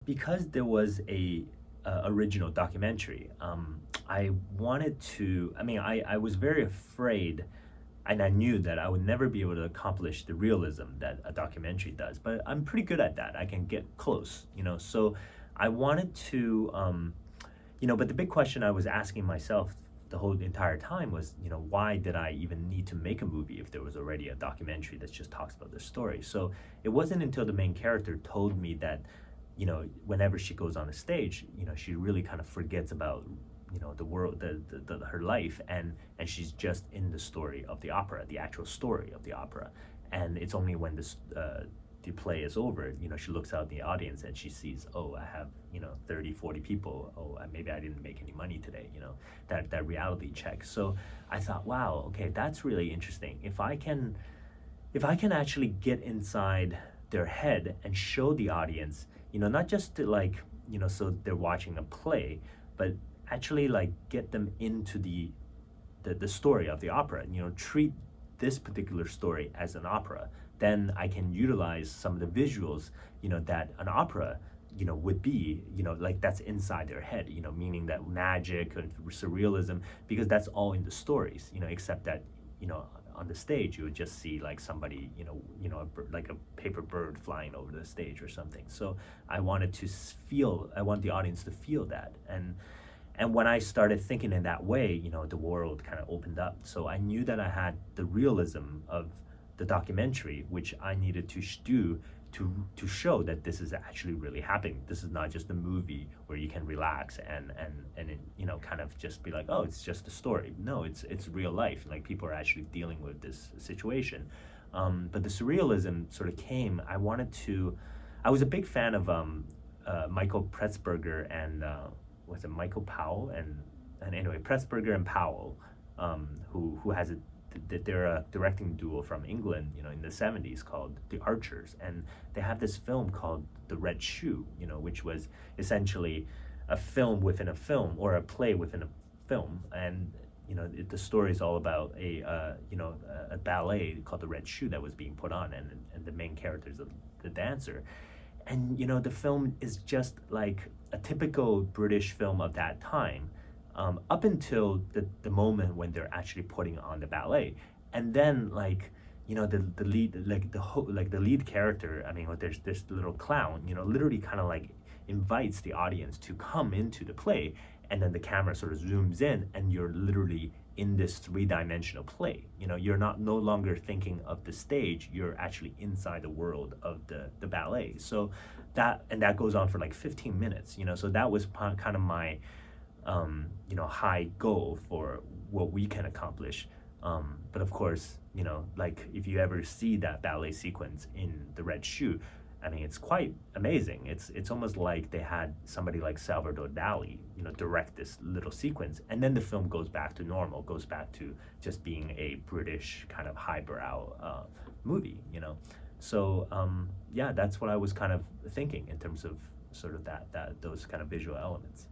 because there was a original documentary, I wanted to. I mean, I was very afraid, and I knew that I would never be able to accomplish the realism that a documentary does. But I'm pretty good at that. I can get close, you know. So I wanted to, but the big question I was asking myself the whole entire time was, why did I even need to make a movie if there was already a documentary that just talks about the story? So it wasn't until the main character told me that, whenever she goes on a stage, she really kind of forgets about, the world, her life, and she's just in the story of the opera, the actual story of the opera. And it's only when the play is over, she looks out the audience and she sees, oh, I have, 30, 40 people. Oh, maybe I didn't make any money today, that reality check. So I thought, wow, okay, that's really interesting. If I can actually get inside their head and show the audience, not just to so they're watching a play, but actually get them into the story of the opera, treat this particular story as an opera. Then I can utilize some of the visuals, that an opera, would be, that's inside their head, meaning that magic and surrealism, because that's all in the stories, except that, on the stage you would just see somebody, like a paper bird flying over the stage or something. So I want the audience to feel that. And when I started thinking in that way, the world kind of opened up. So I knew that I had the realism of the documentary, which I needed to do to show that this is actually really happening. This is not just a movie where you can relax and kind of just be like, oh, it's just a story. No, it's real life. Like, people are actually dealing with this situation. But the surrealism sort of came. I was a big fan of Michael Pretzberger and was it Michael Powell and anyway, Pretzberger and Powell, who has they're a directing duo from England, in the 70s, called The Archers, and they have this film called The Red Shoe, which was essentially a film within a film, or a play within a film. And the story is all about a ballet called The Red Shoe that was being put on, and the main character is the dancer. And the film is just like a typical British film of that time, up until the moment when they're actually putting on the ballet. And then the lead, the lead character, I mean, there's this little clown, literally kind of invites the audience to come into the play, and then the camera sort of zooms in and you're literally in this three-dimensional play. You're no longer thinking of the stage, you're actually inside the world of the ballet. So that goes on for 15 minutes, so that was kind of my high goal for what we can accomplish. But of course, if you ever see that ballet sequence in The Red Shoe, I mean, it's quite amazing. It's almost like they had somebody like Salvador Dali, direct this little sequence, and then the film goes back to normal, goes back to just being a British kind of highbrow movie, So yeah, that's what I was kind of thinking in terms of sort of those kind of visual elements.